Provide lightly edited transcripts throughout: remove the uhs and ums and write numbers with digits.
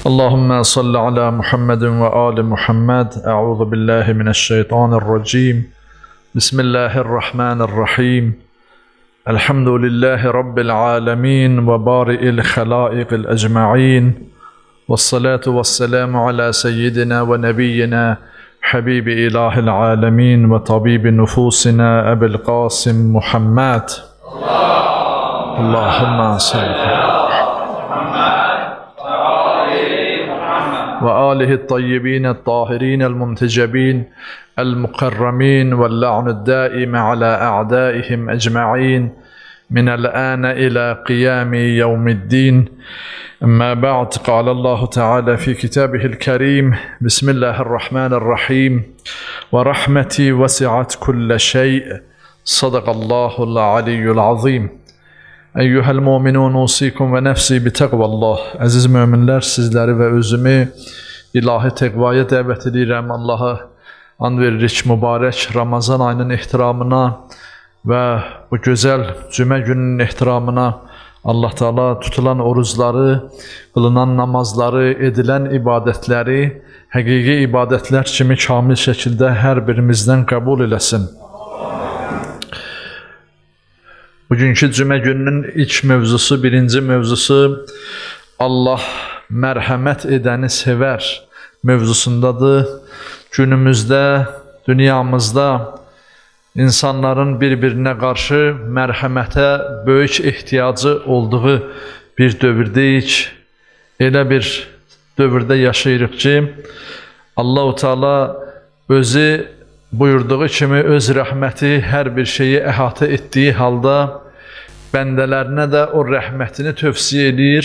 اللهم صل على محمد وآل محمد. أعوذ بالله من الشيطان الرجيم. بسم الله الرحمن الرحيم. الحمد لله رب العالمين وبارئ الخلائق الأجمعين، والصلاة والسلام على سيدنا ونبينا حبيب إله العالمين وطبيب نفوسنا أبي القاسم محمد. اللهم صل على وآله الطيبين الطاهرين المنتجبين المكرمين، واللعن الدائم على أعدائهم أجمعين من الآن إلى قيام يوم الدين. أما بعد، قال الله تعالى في كتابه الكريم: بسم الله الرحمن الرحيم. ورحمتي وسعت كل شيء. صدق الله العلي العظيم. Eyyuhel mu'minun usikum ve nefsi bi teqvallah. Əziz möminlər, sizləri və özümü ilahi təqvaya dəvət edirəm. Allah'a and veririk mübarək Ramazan ayının ehtiramına və bu gözəl cümə gününün ehtiramına. Allah Teala tutulan orucları, qılınan namazları, edilən ibadətləri həqiqi ibadətlər kimi kamil şəkildə hər birimizdən qəbul eləsin. Bugünkü cümə gününün ilk mövzusu, birinci mövzusu Allah mərhəmət edəni sevər mövzusundadır. Günümüzdə, dünyamızda insanların bir-birinə qarşı mərhəmətə böyük ehtiyacı olduğu bir dövrdəyik. Elə bir dövrdə yaşayırıq ki, Allah-u Teala özü buyurduğu kimi öz rəhməti hər bir şeyi əhatə etdiyi halda bəndələrinə də o rəhmətini tövsiyə edir.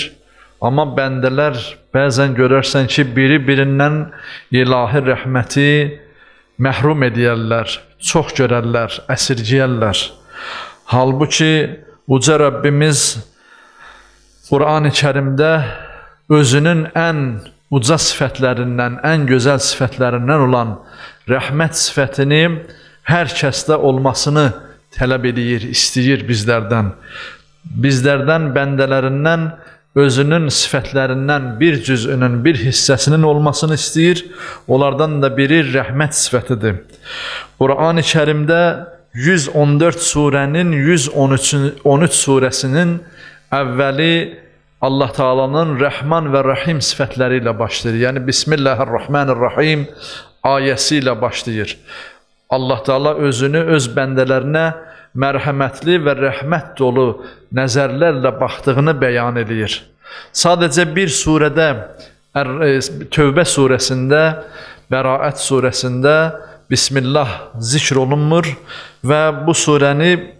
Amma bəndələr bəzən görərsən ki, biri-birindən ilahi rəhməti məhrum edərlər, çox görərlər, əsirgəyərlər. Halbuki Uca Rəbbimiz Qur'an-ı Kərimdə özünün ən uca sifətlərindən, ən gözəl sifətlərindən olan rəhmət sifətini hər kəsdə olmasını tələb edir, istəyir bizlərdən. Bizlərdən, bəndələrindən özünün sifətlərindən bir cüzünün, bir hissəsinin olmasını istəyir. Onlardan da biri rəhmət sifətidir. Qur'an-ı Kərimdə 114 surənin 113 surəsinin əvvəli Allah Teala'nın Rəhman və Rəhim sifətləri ilə başlayır. Yəni Bismillahirrahmanirrahim ayəsi ilə başlayır. Allah Teala özünü öz bəndələrinə mərhəmətli və rəhmət dolu nəzərlərlə baxdığını bəyan edir. Sadəcə bir surədə, Tövbə surəsində, Bəraət surəsində Bismillah zikr olunmur və bu surəni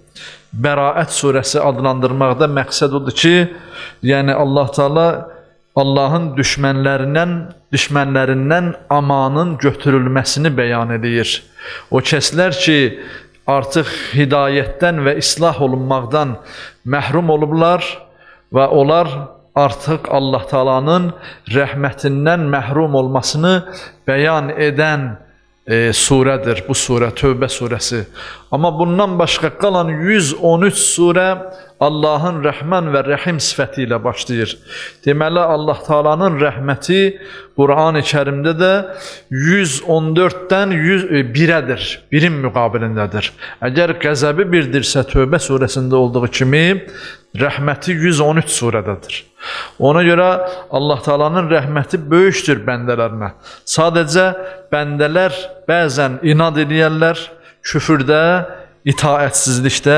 Bəraət surəsi adlandırmaqda məqsəd odur ki, yəni Allah Teala Allahın düşmənlərindən amanın götürülməsini bəyan edir. O kəslər ki, artıq hidayətdən və islah olunmaqdan məhrum olublar və onlar artıq Allah Teala'nın rəhmətindən məhrum olmasını bəyan edən surədir bu surə, Tövbə surəsi. Amma bundan başqa qalan 113 surə Allahın Rəhman və Rəhim sifəti ilə başlayır. Deməli, Allah Teala'nın rəhməti Qur'an-ı Kərimdə də 114-dən 1-ədir, birin müqabilindədir. Əgər qəzəbi birdirsə Tövbə surəsində olduğu kimi, rəhməti 113 surədədir. Ona görə Allah Teala'nın rəhməti böyükdür bəndələrinə. Sadəcə bəndələr bəzən inad edərlər, küfürdə, itaətsizlikdə,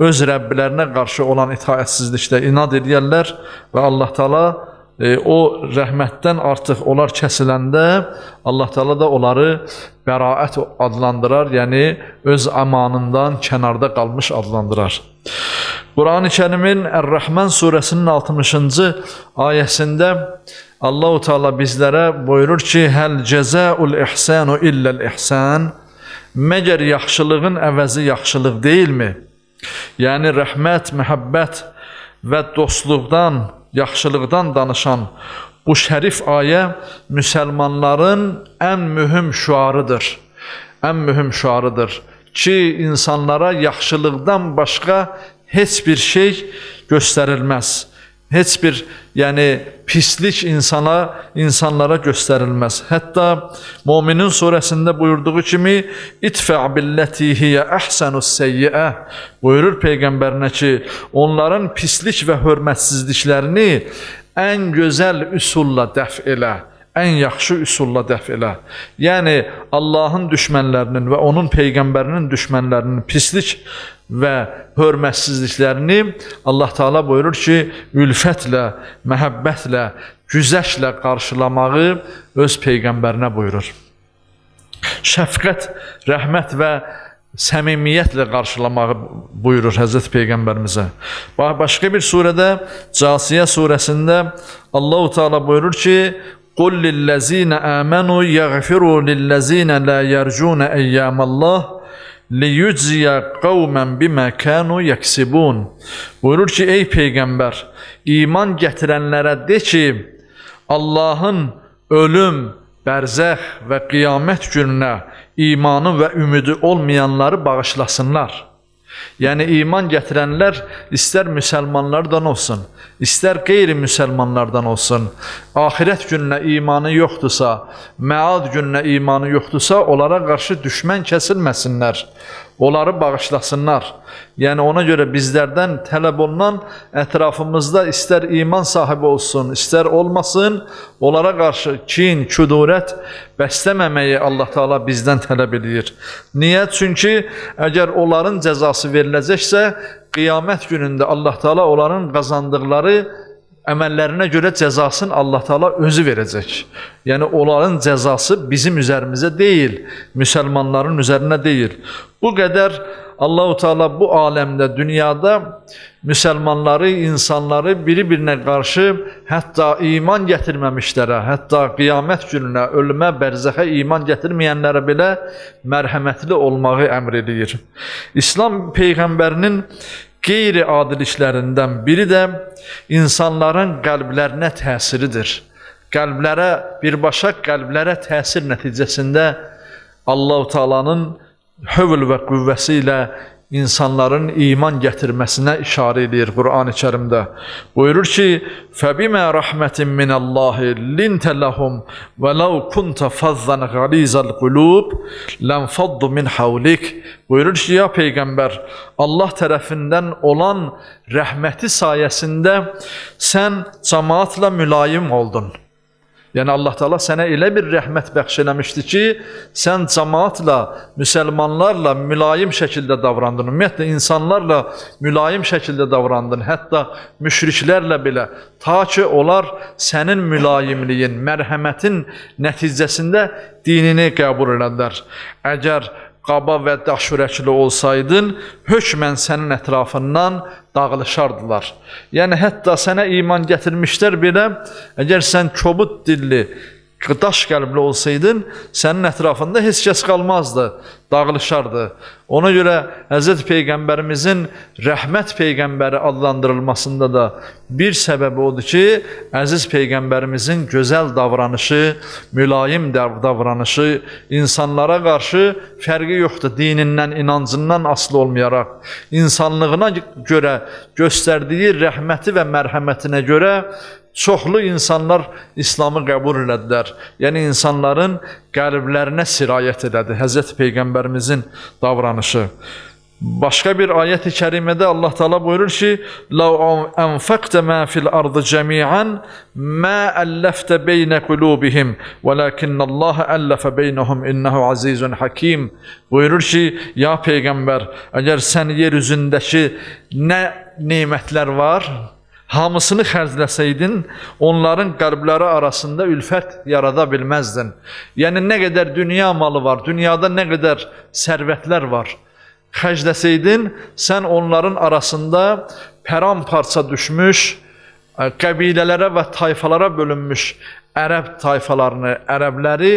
öz Rəbbilərinə qarşı olan itaətsizlikdə inad edərlər və Allah Teala o rəhmətdən artıq onlar kəsiləndə Allah Teala da onları bəraət adlandırar, yəni öz amanından kənarda qalmış adlandırar. Qur'an-ı Kərimin Ər-Rəhman surəsinin 60-cı ayəsində Allah-u Teala bizlərə buyurur ki: Həl cəzəul ihsanu illəl ihsan. Məgər yaxşılığın əvəzi yaxşılıq deyilmi? Yəni rəhmət, məhəbbət və dostluqdan, yaxşılıqdan danışan bu şərif ayə müsəlmanların ən mühüm şüarıdır. Ən mühüm şüarıdır ki, insanlara yaxşılıqdan başqa heç bir şey göstərilməz. Heç bir yəni pislik insanlara göstərilməz. Hətta Müminin surəsində buyurduğu kimi itfa' billati hiya ahsanus sayyi'ə buyurur peyğəmbərinə ki, onların pislik və hörmətsizliklərini ən gözəl üsulla dəf elə. Ən yaxşı üsulla dəf elə. Yəni Allahın düşmənlərinin və onun peyğəmbərinin düşmənlərinin pislik və hörmətsizliklərini Allah Taala buyurur ki, ülfətlə, məhəbbətlə, güzəştlə qarşılamağı öz peyğəmbərinə buyurur. Şəfqət, rəhmət və səmimiyyətlə qarşılamağı buyurur Həzrət Peyğəmbərimizə. Başqa bir surədə, Casiyə surəsində Allah-u Teala buyurur ki, قُلْ لِلَّذ۪ينَ آمَنُوا يَغْفِرُوا لِلَّذ۪ينَ لَا يَرْجُونَ اَيَّامَ اللّٰهِ لِيُجْزِيَ قَوْمًا بِمَا كَانُوا يَكْسِبُونَ Buyurur ki, ey Peyğəmbər, iman gətirənlərə de ki, Allahın ölüm, bərzəx və qiyamət gününə imanı və ümidi olmayanları bağışlasınlar. Yəni iman gətirənlər istər müsəlmanlardan olsun, istər qeyri-müsəlmanlardan olsun, axirət gününə imanı yoxdursa, məad gününə imanı yoxdursa, onlara qarşı düşmən kəsilməsinlər, onları bağışlasınlar. Yəni ona görə bizlərdən tələb olunan ətrafımızda istər iman sahibi olsun, istər olmasın, onlara qarşı kin, kudurət bəsləməməyi Allah Taala bizdən tələb edir. Niyə? Çünki əgər onların cəzası veriləcəksə, qiyamət günündə Allah Taala onların qazandıqları əməllərinə görə cəzasını Allah Taala özü verəcək. Yəni onların cəzası bizim üzərimizə deyil, müsəlmanların üzərinə deyil. Bu qədər Allah-u Teala bu aləmdə, dünyada müsəlmanları, insanları biri-birinə qarşı hətta iman gətirməmişlərə, hətta qiyamət gününə, ölümə, bərzəxə iman gətirməyənlərə belə mərhəmətli olmağı əmr edir. İslam Peyğəmbərinin qeyri-adil işlərindən biri də insanların qəlblərinə təsiridir. Qəlblərə, birbaşa qəlblərə təsir nəticəsində Allah-u Teala'nın hövl və qüvvəsi ilə insanların iman gətirməsinə işarə edir Qur'an-ı Kərimdə. Buyurur ki, فَبِمَا رَحْمَةٍ مِّنَ اللّٰهِ لِنْتَ لَهُمْ وَلَوْ كُنْتَ فَظًّا غَلِيظَ الْقُلُوبِ لَنْفَضُّ مِنْ حَوْلِكَ Buyurur ki, ya Peyğəmbər, Allah tərəfindən olan rəhməti sayəsində sən cəmaatla mülayim oldun. Yəni Allah Taala sənə elə bir rəhmət bəxş eləmişdi ki, sən cəmaatla, müsəlmanlarla mülayim şəkildə davrandın. Ümumiyyətlə insanlarla mülayim şəkildə davrandın. Hətta müşriklərlə belə, ta ki onlar sənin mülayimliyin, mərhəmətin nəticəsində dinini qəbul edərlər. Əgər qaba və daşürəkli olsaydın, hökmən sənin ətrafından dağılışardılar. Yəni, hətta sənə iman gətirmişlər belə, əgər sən kobud dilli, daş qəlbli olsaydın, sənin ətrafında heç kəs qalmazdı, dağılışardı. Ona görə Həzrət Peyğəmbərimizin rəhmət Peyğəmbəri adlandırılmasında da bir səbəbi odur ki, əziz Peyğəmbərimizin gözəl davranışı, mülayim davranışı, insanlara qarşı fərqi yoxdur, dinindən, inancından asılı olmayaraq, insanlığına görə göstərdiyi rəhməti və mərhəmətinə görə çoxlu insanlar İslamı qəbul elədilər. Yəni insanların qəlblərinə sirayət elədi Həzrət Peyğəmbərimizin davranışı. Başqa bir ayət-i kərimədə Allah Taala buyurur ki: "Law anfaqta ma fil ardı cemi'an ma allafta beyne qulubihim, velakinnallaha allafa beynehum innehu azizun hakim." Buyurur ki, ya Peyğəmbər, əgər sən yer üzündəki nə nemətlər var, hamısını xərcləsəydin, onların qəlbləri arasında ülfət yarada bilməzdin. Yəni, nə qədər dünya malı var, dünyada nə qədər sərvətlər var, xərcləsəydin, sən onların arasında pəramparça düşmüş, qəbilələrə və tayfalara bölünmüş ərəb tayfalarını, ərəbləri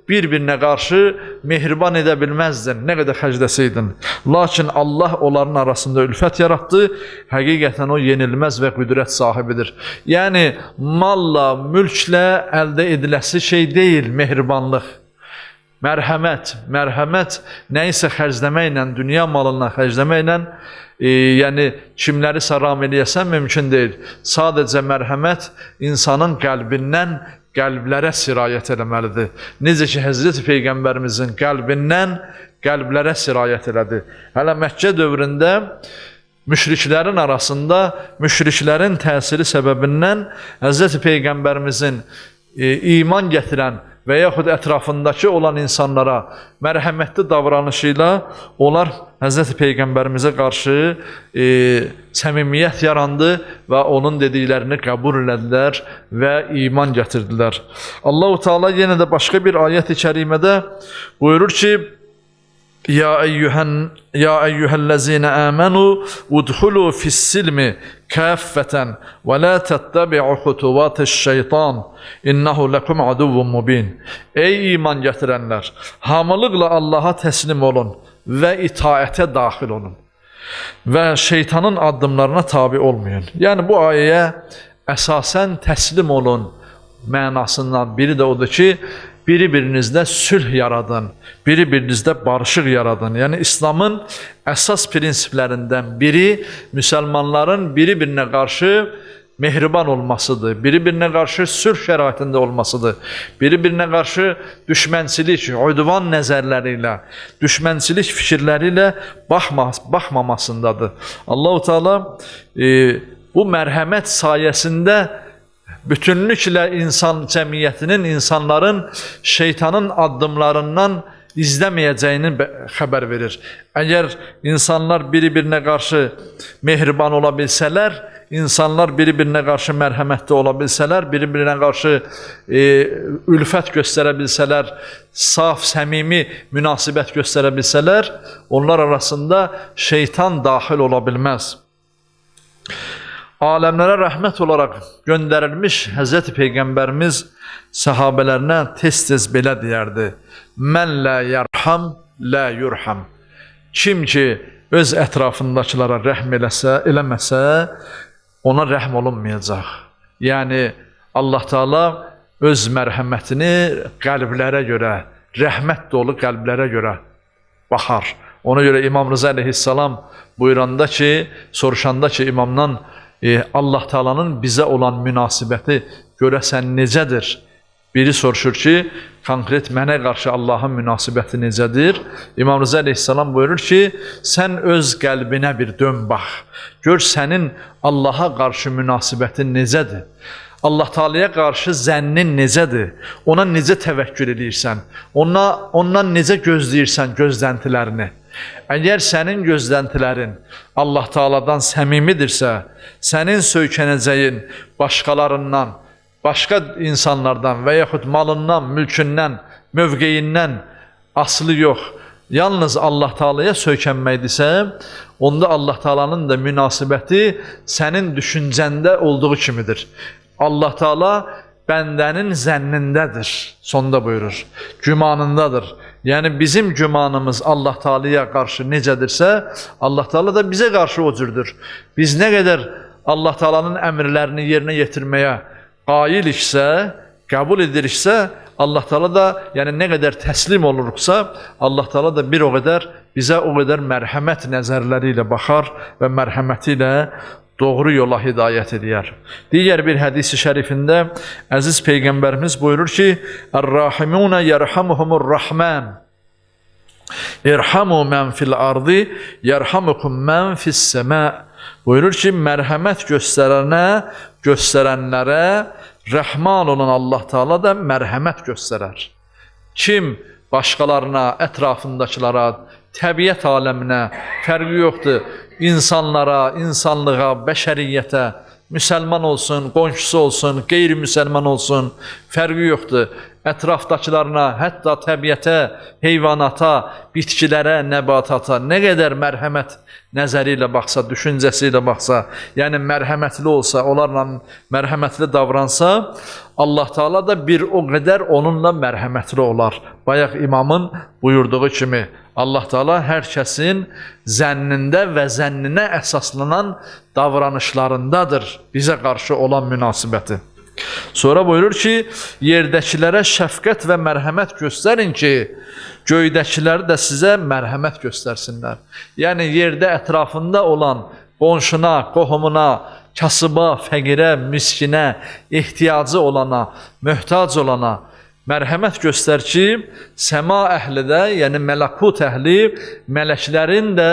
bir-birinə qarşı mehriban edə bilməzdin, nə qədər xərcləsəydin. Lakin Allah onların arasında ülfət yaratdı, həqiqətən o yenilməz və qüdrət sahibidir. Yəni, malla, mülklə əldə ediləsi şey deyil mehribanlıq. Mərhəmət nəyisə xərcləməklə, dünya malından xərcləməklə, yəni kimlərisə ram eləyəsən mümkün deyil. Sadəcə mərhəmət insanın qəlbindən qəlblərə sirayət eləməlidir. Necə ki, Həzrəti Peyğəmbərimizin qəlbindən qəlblərə sirayət elədi. Hələ Məkkə dövründə müşriklərin arasında, müşriklərin təsiri səbəbindən Həzrəti Peyğəmbərimizin iman gətirən və yaxud ətrafındakı olan insanlara mərhəmətli davranışı ilə onlar Həzrəti Peyğəmbərimizə qarşı səmimiyyət yarandı və onun dediklərini qəbul elədilər və iman gətirdilər. Allah-u Teala yenə də başqa bir ayət-i kərimədə buyurur ki, Ya eyyuhellezine amenu udhulu fis-silmi kaffeten ve la tettabi'u hutuvati'ş-şeytan innehu lekum aduvvun mubin. Ey iman gətirənlər, hamılıqla Allaha təslim olun və itaətə daxil olun və şeytanın addımlarına tabi olmayın. Yəni bu ayəyə əsasən təslim olun mənasından biri də odur ki, biri-birinizdə sülh yaradın, biri-birinizdə barışıq yaradın. Yəni İslamın əsas prinsiplərindən biri müsəlmanların biri-birinə qarşı mehriban olmasıdır, biri-birinə qarşı sülh şəraitində olmasıdır, biri-birinə qarşı düşmənçilik, udvan nəzərləri ilə, düşmənçilik fikirləri ilə baxmamasındadır. Allah-u Teala bu mərhəmət sayəsində bütünlüklə insan cəmiyyətinin, insanların şeytanın addımlarından izləməyəcəyini xəbər verir. Əgər insanlar biri-birinə qarşı mehriban ola bilsələr, insanlar biri-birinə qarşı mərhəmətli ola bilsələr, biri-birinə qarşı ülfət göstərə bilsələr, saf, səmimi münasibət göstərə bilsələr, onlar arasında şeytan daxil ola bilməz. Aləmlərə rəhmət olaraq göndərilmiş Həzrəti Peyğəmbərimiz səhabələrinə tez-tez belə deyərdi: Mən lə yərham, lə yurham. Kim ki öz ətrafındakılara rəhm eləməsə, ona rəhm olunmayacaq. Yəni Allah Teala öz mərhəmətini qəlblərə görə, rəhmət dolu qəlblərə görə baxar. Ona görə İmam Rıza əleyhissalam buyuranda ki, soruşanda ki imamdan Allah Teala'nın bizə olan münasibəti görəsən necədir? Biri soruşur ki, konkret mənə qarşı Allahın münasibəti necədir? İmam Rıza əleyhissalam buyurur ki, sən öz qəlbinə bir dön bax. Gör sənin Allaha qarşı münasibətin necədir? Allah Teala'ya qarşı zənnin necədir? Ona necə təvəkkül edirsən? Ondan necə gözləyirsən gözləntilərini? Əgər sənin gözləntilərin Allah Teala'dan səmimidirsə, sənin söykənəcəyin başqalarından, başqa insanlardan və yaxud malından, mülkündən, mövqeyindən asılı yox, yalnız Allah Teala'ya söykənməkdirsə, onda Allah Teala'nın da münasibəti sənin düşüncəndə olduğu kimidir. Allah Teala bəndənin zənnindədir, sonda buyurur, gümanındadır. Yəni bizim gümanımız Allah Teala'ya qarşı necədirsə, Allah Teala da bizə qarşı o cürdür. Biz nə qədər Allah Teala'nın əmrlərini yerinə yetirməyə qailiksə, qəbul ediriksə, Allah Teala da yəni nə qədər təslim oluruksa, Allah Teala da bir o qədər bizə o qədər mərhəmət nəzərləri ilə baxar və mərhəməti ilə doğru yola hidayət edər. Digər bir hədis-i şərifində əziz Peyğəmbərimiz buyurur ki, Ər-Rahimuna yerhamuhumur Rahman. İrhamu mən fil ardı, yerhamukum mən fis-səma. Buyurur ki, mərhəmət göstərənlərə Rəhman olan Allah Teala da mərhəmət göstərər. Kim başqalarına, ətrafındakılara, təbiət aləminə, fərqi yoxdur, insanlara, insanlığa, bəşəriyyətə, müsəlman olsun, qonşusu olsun, qeyri-müsəlman olsun, fərqi yoxdur. Ətrafdakılarına, hətta təbiətə, heyvanata, bitkilərə, nəbatata nə qədər mərhəmət nəzəri ilə baxsa, düşüncəsi ilə baxsa, yəni mərhəmətli olsa, onlarla mərhəmətli davransa, Allah Teala da bir o qədər onunla mərhəmətli olar. Bayaq imamın buyurduğu kimi, Allah Teala hər kəsin zənnində və zənninə əsaslanan davranışlarındadır bizə qarşı olan münasibəti. Sonra buyurur ki, yerdəkilərə şəfqət və mərhəmət göstərin ki, göydəkiləri də sizə mərhəmət göstərsinlər. Yəni, yerdə ətrafında olan qonşuna, qohumuna, kasıba, fəqirə, miskinə, ehtiyacı olana, möhtac olana mərhəmət göstər ki, səma əhli də, yəni mələkut əhli, mələklərin də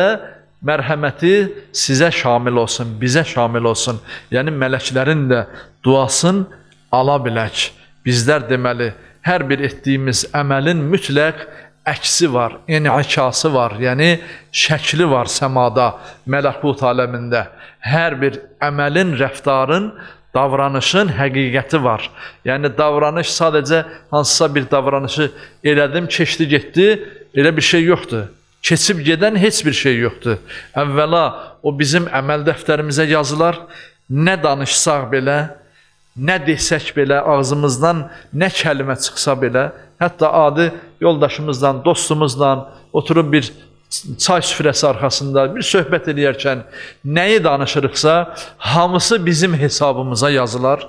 mərhəməti sizə şamil olsun, bizə şamil olsun. Yəni, mələklərin də duasını ala bilək. Bizlər deməli, hər bir etdiyimiz əməlin mütləq əksi var, en'ikası var, yəni şəkli var səmada, mələkut aləmində. Hər bir əməlin, rəftarın, davranışın həqiqəti var. Yəni, davranış sadəcə hansısa bir davranışı elədim, keçdi, getdi, elə bir şey yoxdur. Keçib gedən heç bir şey yoxdur. Əvvəla o bizim əməl dəftərimizə yazılar, nə danışsaq belə, nə desək belə, ağzımızdan nə kəlmə çıxsa belə, hətta adi yoldaşımızdan, dostumuzdan oturub bir çay süfrəsi arxasında bir söhbət edərkən nəyi danışırıqsa, hamısı bizim hesabımıza yazılar,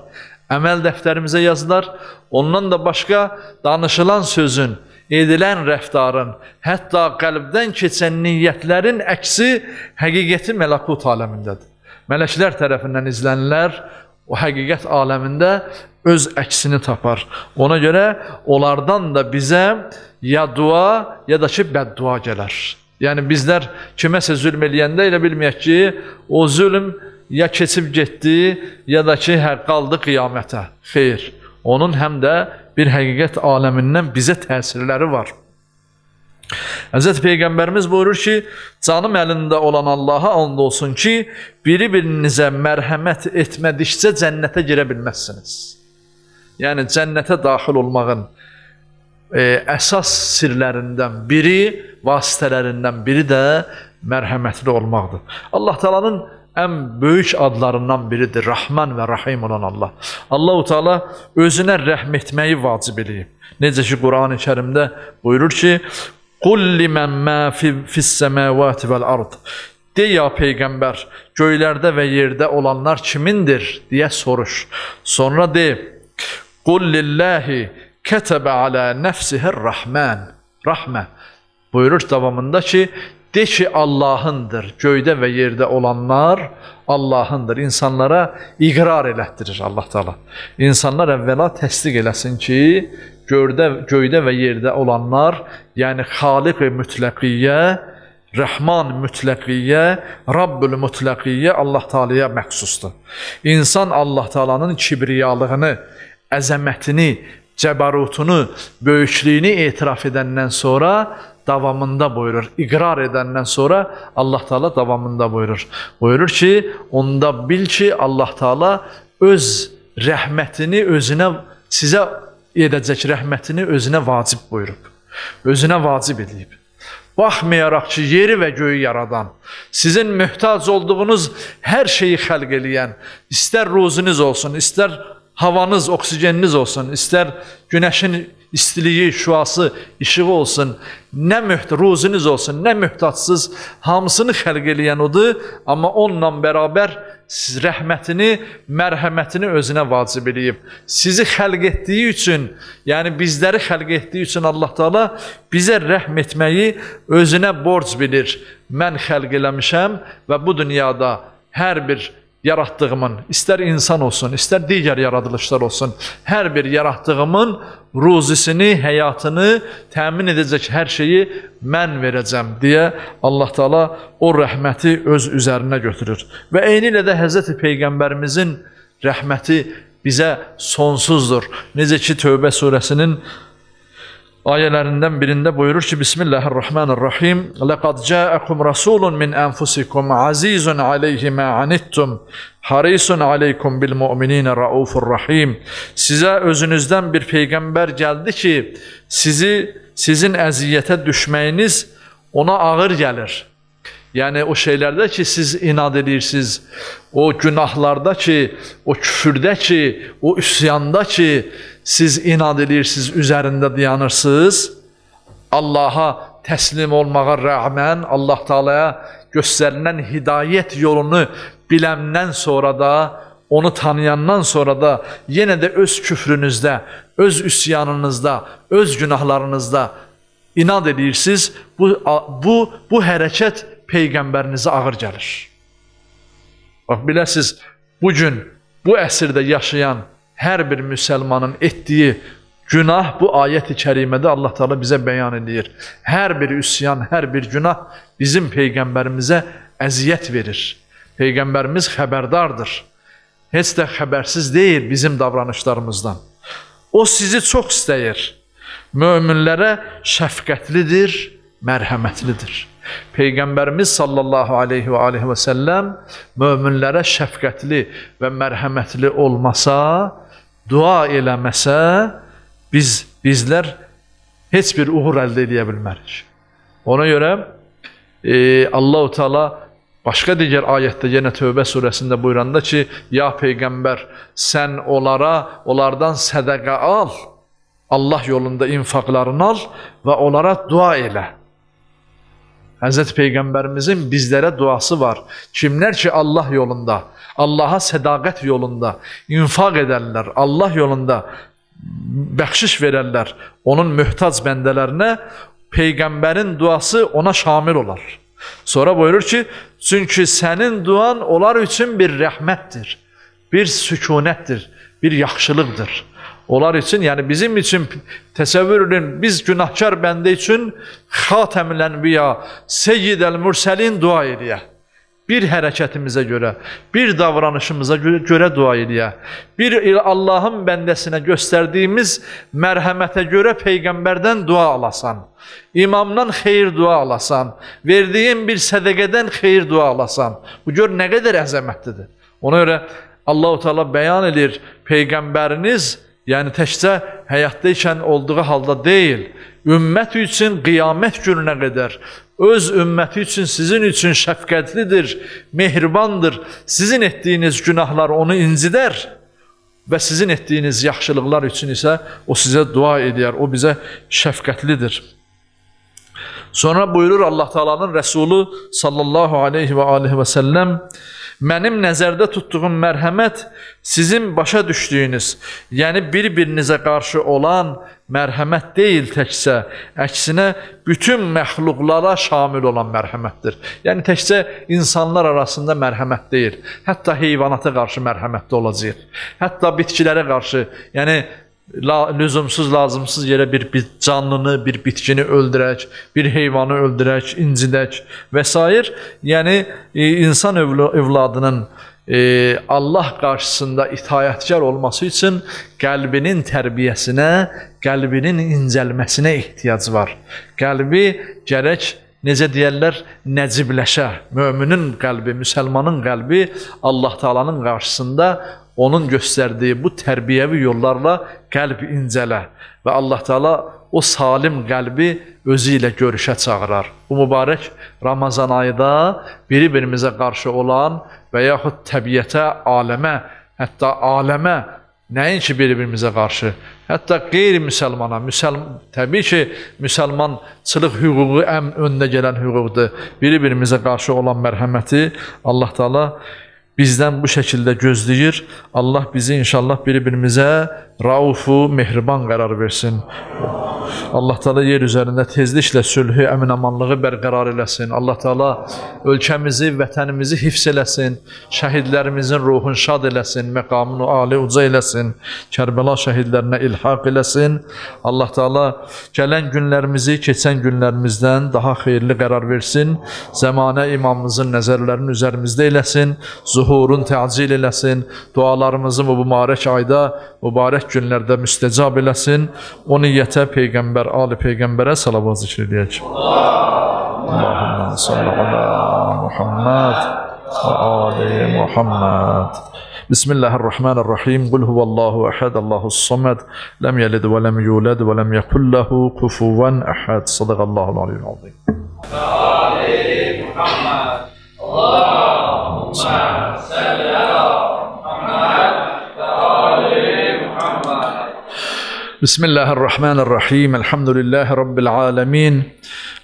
əməl dəftərimizə yazılar. Ondan da başqa danışılan sözün, edilən rəftarın, hətta qəlbdən keçən niyyətlərin əksi həqiqəti mələkut aləmindədir. Mələklər tərəfindən izlənilər, o həqiqət aləmində öz əksini tapar. Ona görə onlardan da bizə ya dua, ya da ki, bəddua gələr. Yəni, bizlər kiməsə zülm eləyəndə elə bilməyək ki, o zülm ya keçib getdi, ya da ki, qaldı qiyamətə. Xeyr, onun həm də bir həqiqət aləmindən bizə təsirləri var. Həzrət Peyğəmbərimiz buyurur ki, canım əlində olan Allaha and olsun ki, biri-birinizə mərhəmət etmədikcə cənnətə girə bilməzsiniz. Yəni, cənnətə daxil olmağın əsas sirlərindən biri, vasitələrindən biri də mərhəmətli olmaqdır. Allah Taala'nın ən böyük adlarından biridir, Rahman və Rahim olan Allah. Allah-u Teala özünə rəhm etməyi vacib eləyib. Necə ki, Quran-ı Kərimdə buyurur ki, قُلْ لِمَنْ مَا فِي السَّمَاوَاتِ وَالْأَرْضِ De ya Peyğəmbər, göylərdə və yerdə olanlar kimindir deyə soruş. Sonra de, قُلْ لِلَّهِ كَتَبَ عَلَى نَفْسِهِ الرَّحْمَنِ Rahmə buyurur davamında ki, de ki, Allahındır, göydə və yerdə olanlar Allahındır. İnsanlara iqrar elətdirir Allah Teala. İnsanlar əvvəla təsdiq eləsin ki, göydə və yerdə olanlar, yəni Xaliq-i mütləqiyyə, Rəhman mütləqiyyə, Rabbül mütləqiyyə Allah Teala'ya məxsusdur. İnsan Allah Teala'nın kibriyalığını, əzəmətini, cəbarutunu, böyüklüyünü etiraf edəndən sonra davamında buyurur. İqrar edəndən sonra Allah Teala davamında buyurur. Buyurur ki, onda bil ki, Allah Teala öz rəhmətini özünə, sizə edəcək rəhmətini özünə vacib buyurub. Özünə vacib edib. Baxmayaraq ki, yeri və göyü yaradan, sizin möhtac olduğunuz hər şeyi xəlq eləyən, istər ruzunuz olsun, istər havanız, oksigeniniz olsun, istər günəşin istiliyi, şüası, işığı olsun, nə ruzunuz olsun, nə möhtacsız, hamısını xəlq eləyən odur, amma onunla bərabər rəhmətini, mərhəmətini özünə vacib eləyib. Sizi xəlq etdiyi üçün, yəni bizləri xəlq etdiyi üçün Allah Teala bizə rəhm etməyi özünə borc bilir. Mən xəlq eləmişəm və bu dünyada hər bir yaratdığımın, istər insan olsun, istər digər yaradılışlar olsun, hər bir yaratdığımın ruzisini, həyatını təmin edəcək hər şeyi mən verəcəm deyə Allah Teala o rəhməti öz üzərinə götürür. Və eyni ilə də Həzrəti Peyğəmbərimizin rəhməti bizə sonsuzdur. Necə ki, Tövbə surəsinin ayələrindən birində buyurur ki, Bismillahirrahmanirrahim, لَقَدْ جَاءَكُمْ رَسُولٌ مِنْ أَنْفُسِكُمْ عَزِيزٌ عَلَيْهِ مَا عَنِتُّمْ حَرِيصٌ عَلَيْكُمْ بِالْمُؤْمِنِينَ رَؤُوفٌ رَحِيمٌ Sizə özünüzdən bir Peyğəmbər gəldi ki, sizin əziyyətə düşməyiniz ona ağır gəlir. Yəni, o şeylərdə ki, siz inad edirsiniz, o günahlarda ki, o küfürdə ki, o üsyanda ki, siz inad edirsiniz, üzərində dayanırsınız, Allaha təslim olmağa rəğmən, Allah Teala'ya göstərilən hidayət yolunu biləndən sonra da onu tanıyandan sonra da yenə də öz küfrünüzdə, öz üsyanınızda, öz günahlarınızda inad edirsiniz, bu hərəkət Peyğəmbərinizə ağır gəlir. Bax, biləsiniz, bugün bu əsrdə yaşayan hər bir müsəlmanın etdiyi günah bu ayət-i kərimədə Allah Teala bizə bəyan edir. Hər bir üsyan, hər bir günah bizim Peyğəmbərimizə əziyyət verir. Peyğəmbərimiz xəbərdardır. Heç də xəbərsiz deyil bizim davranışlarımızdan. O sizi çox istəyir. Möminlərə şəfqətlidir, mərhəmətlidir. Peyğəmbərimiz sallallahu aleyhi və aleyhi və səlləm möminlərə şəfqətli və mərhəmətli olmasa, dua eləməsə, bizlər heç bir uğur əldə edə bilmərik. Ona görə Allah-u Teala başqa digər ayətdə yenə Tövbə surəsində buyuranda ki, ya Peyğəmbər, sən onlardan sədəqə al, Allah yolunda infaqlarını al və onlara dua elə. Həzrət Peyğəmbərimizin bizlərə duası var. Kimlər ki Allah yolunda, Allaha sədaqət yolunda infaq edərlər, Allah yolunda bəxşiş verərlər, onun möhtac bəndələrinə Peyğəmbərin duası ona şamil olar. Sonra buyurur ki, çünki sənin duan onlar üçün bir rəhmətdir, bir sükunətdir, bir yaxşılıqdır. Onlar üçün, yəni bizim üçün təsəvvür edin, biz günahkar bəndə üçün Xatəmül Ənbiya, Seyyidəl Mürsəlin dua ediyə. Bir hərəkətimizə görə, bir davranışımıza görə dua ediyə. Bir Allahın bəndəsinə göstərdiyimiz mərhəmətə görə Peyğəmbərdən dua alasan, imamdan xeyir dua alasan, verdiyin bir sədəqədən xeyir dua alasan. Bu gör nə qədər əzəmətlidir. Ona görə Allah-u Teala bəyan edir, Peyğəmbəriniz, yəni təkcə həyatdaykən olduğu halda deyil, ümmət üçün qiyamət gününə qədər, öz ümməti üçün, sizin üçün şəfqətlidir, mehribandır. Sizin etdiyiniz günahlar onu incidər və sizin etdiyiniz yaxşılıqlar üçün isə o sizə dua edər, o bizə şəfqətlidir. Sonra buyurur Allah Teala'nın Resulü sallallahu aleyhi və aleyhi və səlləm, mənim nəzərdə tutduğum mərhəmət sizin başa düşdüyünüz, yəni bir-birinizə qarşı olan mərhəmət deyil təkcə, əksinə bütün məxluqlara şamil olan mərhəmətdir. Yəni təkcə insanlar arasında mərhəmət deyil, hətta heyvanata qarşı mərhəmətli olacaq, hətta bitkilərə qarşı, yəni lüzumsuz, lazımsız yerə bir canlını, bir bitkini öldürək, bir heyvanı öldürək, incidək və s. Yəni, insan övladının Allah qarşısında itayətkar olması üçün qəlbinin tərbiyəsinə, qəlbinin incəlməsinə ehtiyac var. Qəlbi gərək, necə deyərlər, nəcibləşə. Möminin qəlbi, müsəlmanın qəlbi Allah Teala'nın qarşısında onun göstərdiyi bu tərbiyəvi yollarla qəlb incələ və Allah Teala o salim qəlbi özü ilə görüşə çağırar. Bu mübarək Ramazan ayında bir-birimizə qarşı olan və yaxud təbiətə, aləmə, hətta aləmə, nəinki bir-birimizə qarşı, hətta qeyri-müsəlmana, təbii ki, müsəlmançılıq hüququ ən öndə gələn hüquqdur. Bir-birimizə qarşı olan mərhəməti Allah Teala bizdən bu şəkildə gözləyir. Allah bizi inşallah bir-birimizə raufu, mehriban qərar versin. Allah Teala yer üzərində tezliklə sülhü, əmin-amanlığı bərqərar eləsin. Allah Teala ölkəmizi, vətənimizi hifz eləsin. Şəhidlərimizin ruhunu şad eləsin, məqamını ali uca eləsin. Kərbəla şəhidlərinə ilhaq eləsin. Allah Teala gələn günlərimizi keçən günlərimizdən daha xeyirli qərar versin. Zəmanə imamımızın nəzərlərini üzərimizdə eləsin. Zuhurun təcil eləsin. Dualarımızı mübarək ayda, mübarək günlərdə müstəcab eləsin. O niyyətə Peyğəmbər, Ali Peyğəmbərə salavat zikr edək. Allahümme salli ala Muhammed və Ali Muhammed. Bismillahirrahmanirrahim. Qul huvallahu ehad, Allahus samad, lem yelid və lem yulad və lem yekul lahu kufuven ehad. Sadaqallahul aliyyul azim. Ali Muhammed. Allahümme salli ala Muhammed və Ali Muhammed. Bismillahirrahmanirrahim. Elhamdülillahi Rabbil alemin.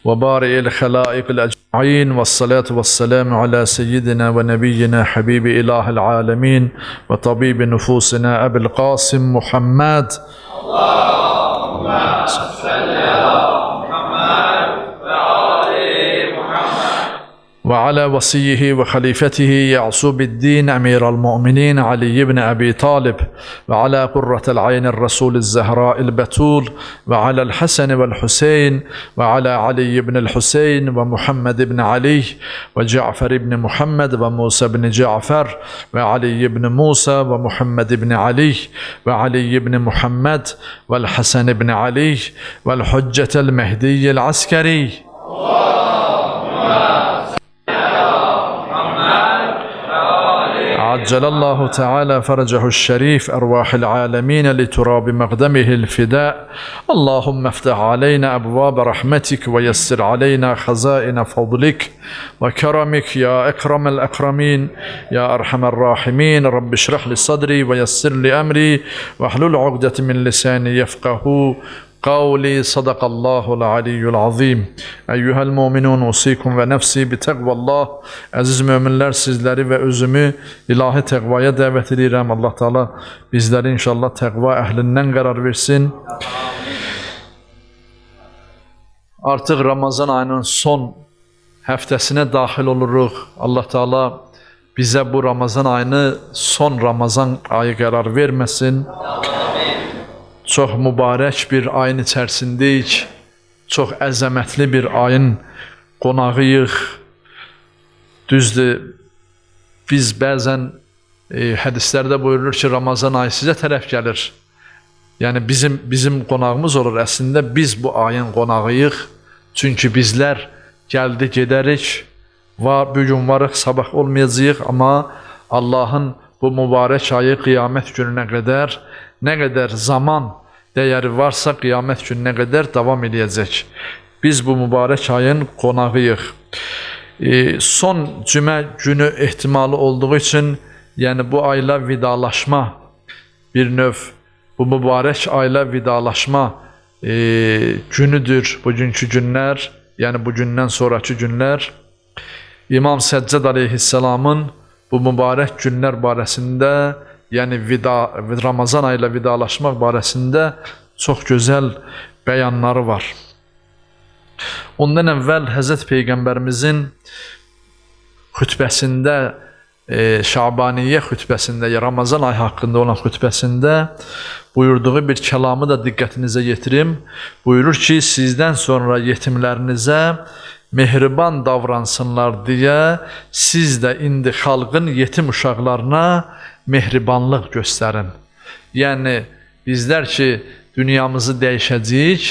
Ve bari'il halaiqil ecma'in. Ve salatu ve selamu ala seyyidina ve nebiyyina habibi ilahil alemin. Ve tabibi nufusina Ebil Qasim Muhammed. Allahümme salli ala Muhammed ve ali Muhammed. Ve ala vasiyihi ve halifetihi Ya'subiddin Emirel Mu'minin Ali ibn Abi Talib ve ala kurratel aynir Resulü Zehra'il Betul ve ala'l Hasan ve'l Hüseyin ve ala Ali ibn'l Hüseyin ve Muhammed ibn Ali ve Cafer ibn Muhammed ve Musa ibn Cafer ve Ali ibn Musa ve Muhammed ibn Ali ve Ali ibn Muhammed ve'l Hasan ibn Ali ve'l Hüccetel Mehdiyyel Askeri. عجل الله تعالى فرجه الشريف أرواح العالمين لتراب مقدمه الفداء اللهم افتح علينا أبواب رحمتك ويسر علينا خزائن فضلك وكرمك يا أكرم الأكرمين يا أرحم الراحمين رب اشرح لي صدري ويسر لي أمري واحلل عقدة من لساني يفقه قولي صدق الله العلي العظيم. Eyyuhel mu'minun usikum ve nefsi bi tekvallah. Aziz müminler, sizleri ve özümü ilahi tekvaya dəvət edirəm. Allah Teala bizləri inşallah tekva əhlindən qərar versin. Artıq Ramazan ayının son həftəsinə daxil oluruq. Allah Teala bizə bu Ramazan ayını son Ramazan ayı qərar verməsin. Çox mübarək bir ayın içərisindəyik. Çox əzəmətli bir ayın qonağıyıq. Düzdür, biz bəzən hədislərdə buyurulur ki, Ramazan ayı sizə tərəf gəlir. Yəni bizim qonağımız olur. Əslində biz bu ayın qonağıyıq. Çünki bizlər gəldi gedərik. Bugün varıq, sabah olmayacağıq. Amma Allahın bu mübarək ayı qiyamət gününə qədər nə qədər zaman dəyəri varsa qiyamət gününə qədər davam edəcək. Biz bu mübarək ayın qonağıyıq. Son cümə günü ehtimalı olduğu üçün, yəni bu ayla vidalaşma bir növ, bu mübarək ayla vidalaşma günüdür bugünkü günlər, yəni bugündən sonraki günlər. İmam Səccad aleyhisselamın bu mübarək günlər barəsində, yəni Ramazan ayıyla vidalaşmaq barəsində çox gözəl bəyanları var. Ondan əvvəl Həzrət Peyğəmbərimizin xütbəsində, Şabaniyyə xütbəsində, Ramazan ayı haqqında olan xütbəsində buyurduğu bir kəlamı da diqqətinizə yetirim. Buyurur ki, sizdən sonra yetimlərinizə mehriban davransınlar deyə siz də indi xalqın yetim uşaqlarına mehribanlıq göstərin. Yəni bizlər ki, dünyamızı dəyişəcəyik,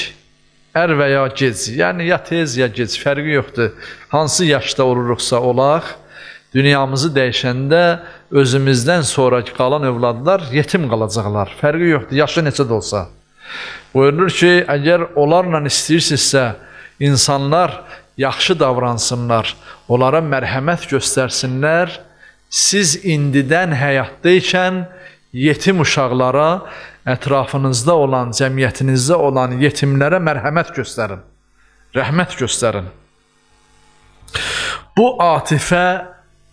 ər və ya gec, yəni ya tez ya gec, fərqi yoxdur. Hansı yaşda oluruqsa olaq, dünyamızı dəyişəndə özümüzdən sonra qalan övladlar yetim qalacaqlar. Fərqi yoxdur, yaşı neçə də olsa. Buyurulur ki, əgər onlarla istəyirsinizsə, insanlar yaxşı davransınlar, onlara mərhəmət göstərsinlər, siz indidən həyatdaykən yetim uşaqlara, ətrafınızda olan, cəmiyyətinizdə olan yetimlərə mərhəmət göstərin, rəhmət göstərin. Bu atifə,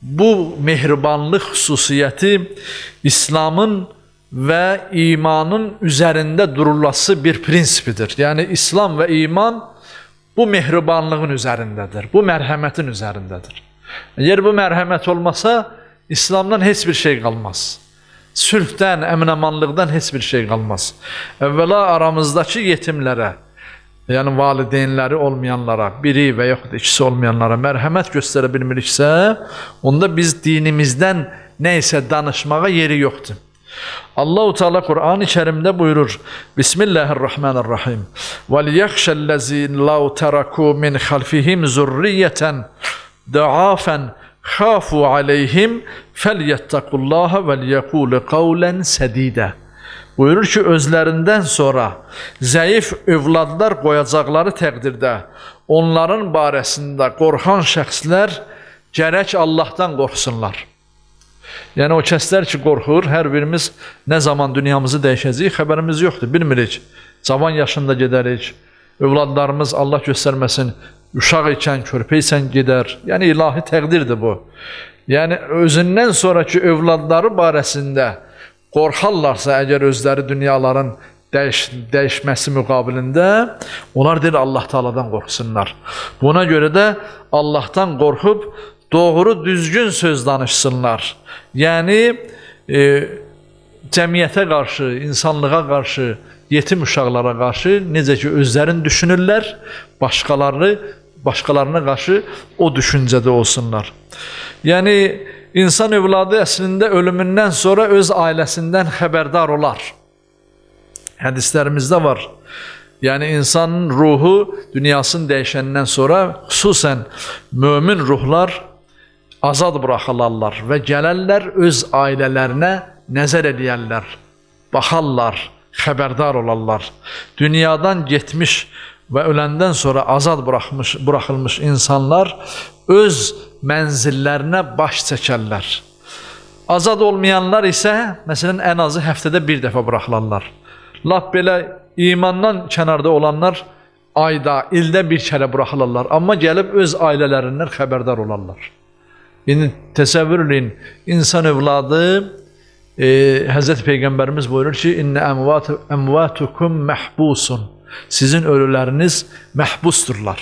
bu mehribanlıq xüsusiyyəti İslamın və imanın üzərində durulması bir prinsipidir. Yəni İslam və iman bu mehribanlığın üzərindədir, bu mərhəmətin üzərindədir. Əgər bu mərhəmət olmasa, İslamdan heç bir şey qalmaz. Sülhdən, əmin-amanlıqdan heç bir şey qalmaz. Əvvəla aramızdakı yetimlərə, yəni valideynləri olmayanlara, biri və yaxud ikisi olmayanlara mərhəmət göstərə bilmiriksə, onda biz dinimizdən nəysə danışmağa yeri yoxdur. Allah-u Teala Kur'an-ı Kerim'de buyurur. Bismillahirrahmanirrahim. وَلْيَخْشَ لَوْ تَرَكُوا مِنْ خَلْفِهِمْ زُرِّيَّةً ضَعَافًا خَافُوا عَلَيْهِمْ فَلْيَتَّقُوا اللّٰهَ وَلْيَقُولُ قَوْلًا سَد۪يدًا. Buyurur ki, özlerinden sonra zayıf övladlar qoyacaqları təqdirdə onların barəsində qorxan şəxslər gərək Allah'tan qorxsunlar. Yəni o kəslər ki qorxur, hər birimiz nə zaman dünyamızı dəyişəcəyik xəbərimiz yoxdur, bilmirik. Cavan yaşında gedərik, övladlarımız Allah göstərməsin, uşaq ikən, körpə ikən gedər. Yəni ilahi təqdirdir bu. Yəni özündən sonraki övladları barəsində qorxarlarsa əgər özləri dünyaların dəyişməsi müqabilində, onlar deyir Allah Taala'dan qorxsunlar. Buna görə də Allahdan qorxub doğru, düzgün söz danışsınlar. Yəni cəmiyyətə qarşı, insanlığa qarşı, yetim uşaqlara qarşı necə ki özlərini düşünürlər, başqalarına qarşı o düşüncədə olsunlar. Yəni insan övladı əslində ölümündən sonra öz ailəsindən xəbərdar olar. Hədislərimizdə var. Yəni insanın ruhu dünyasını dəyişəndən sonra xüsusən mömin ruhlar azad buraxılarlar və gələrlər öz ailələrinə nəzər edərlər, baxarlar, xəbərdar olarlar. Dünyadan getmiş və öləndən sonra azad buraxılmış insanlar öz mənzillərinə baş çəkərlər. Azad olmayanlar isə məsələn ən azı həftədə bir dəfə buraxılarlar. Lap belə imandan kənarda olanlar ayda, ildə bir kərə buraxılarlar. Amma gəlib öz ailələrindən xəbərdar olarlar. İndi təsəvvür edin, insan övladı, Həzrəti Peyğəmbərimiz buyurur ki, İnnə əmvatukum məhbusun. Sizin ölüləriniz məhbusdurlar.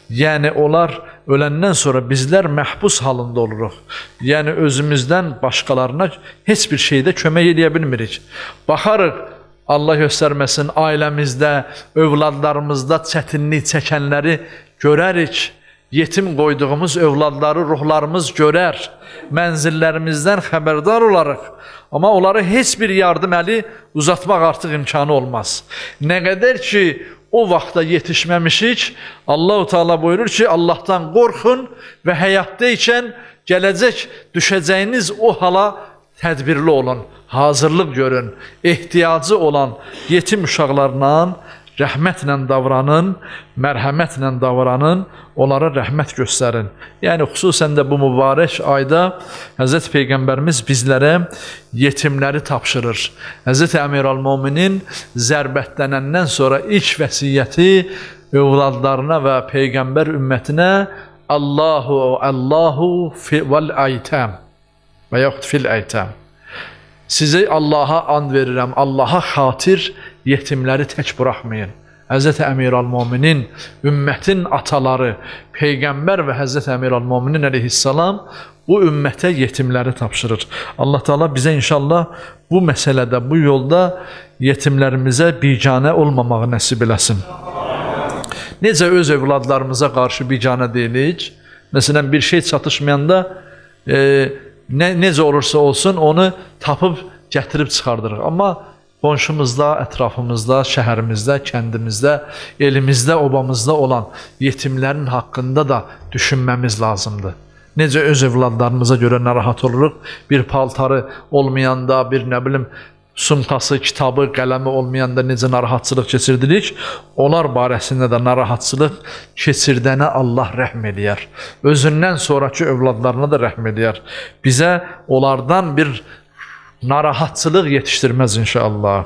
Yəni onlar öləndən sonra bizlər məhbus halında oluruq. Yəni özümüzdən başqalarına heç bir şeydə kömək edə bilmirik. Baxarıq, Allah göstərməsin, ailəmizdə, övladlarımızda çətinlik çəkənləri görərik. Yetim qoyduğumuz övladları ruhlarımız görər. Mənzillərimizdən xəbərdar olarıq. Amma onlara heç bir yardım əli uzatmaq artıq imkanı olmaz. Nə qədər ki, o vaxta yetişməmişik, Allah-u Teala buyurur ki, Allahdan qorxun və həyatda ikən gələcək düşəcəyiniz o hala tədbirli olun, hazırlıq görün, ehtiyacı olan yetim uşaqlarla rəhmətlə davranın, mərhəmətlə davranın, onlara rəhmət göstərin. Yəni, xüsusən də bu mübarək ayda Həzrəti Peyğəmbərimiz bizlərə yetimləri tapşırır. Həzrəti Əmirəl-Möminin zərbətlənəndən sonra ilk vəsiyyəti övladlarına və Peyğəmbər ümmətinə Allahu vəl-aytəm və yaxud fil-aytəm. Sizi Allaha and verirəm, Allaha xatir yetimləri tək buraxmayın. Həzrəti Əmirəl-Möminin, ümmətin ataları, Peyğəmbər və Həzrəti Əmirəl-Möminin əleyhissalam bu ümmətə yetimləri tapşırır. Allah Teala bizə inşallah bu məsələdə, bu yolda yetimlərimizə biganə olmamağı nəsib eləsin. Necə öz övladlarımıza qarşı biganə deyilik? Məsələn, bir şey çatışmayanda necə olursa olsun onu tapıb gətirib çıxardırıq. Amma qonşumuzda, ətrafımızda, şəhərimizdə, kəndimizdə, elimizdə, obamızda olan yetimlərin haqqında da düşünməmiz lazımdır. Necə öz övladlarımıza görə narahat oluruq, bir paltarı olmayanda, bir nə bilim, sumkası, kitabı, qələmi olmayanda necə narahatçılıq keçirdirik, onlar barəsində də narahatçılıq keçirdənə Allah rəhm eləyər. Özündən sonraki övladlarına da rəhm eləyər. Bizə onlardan bir narahatçılıq yetişdirməz inşallah.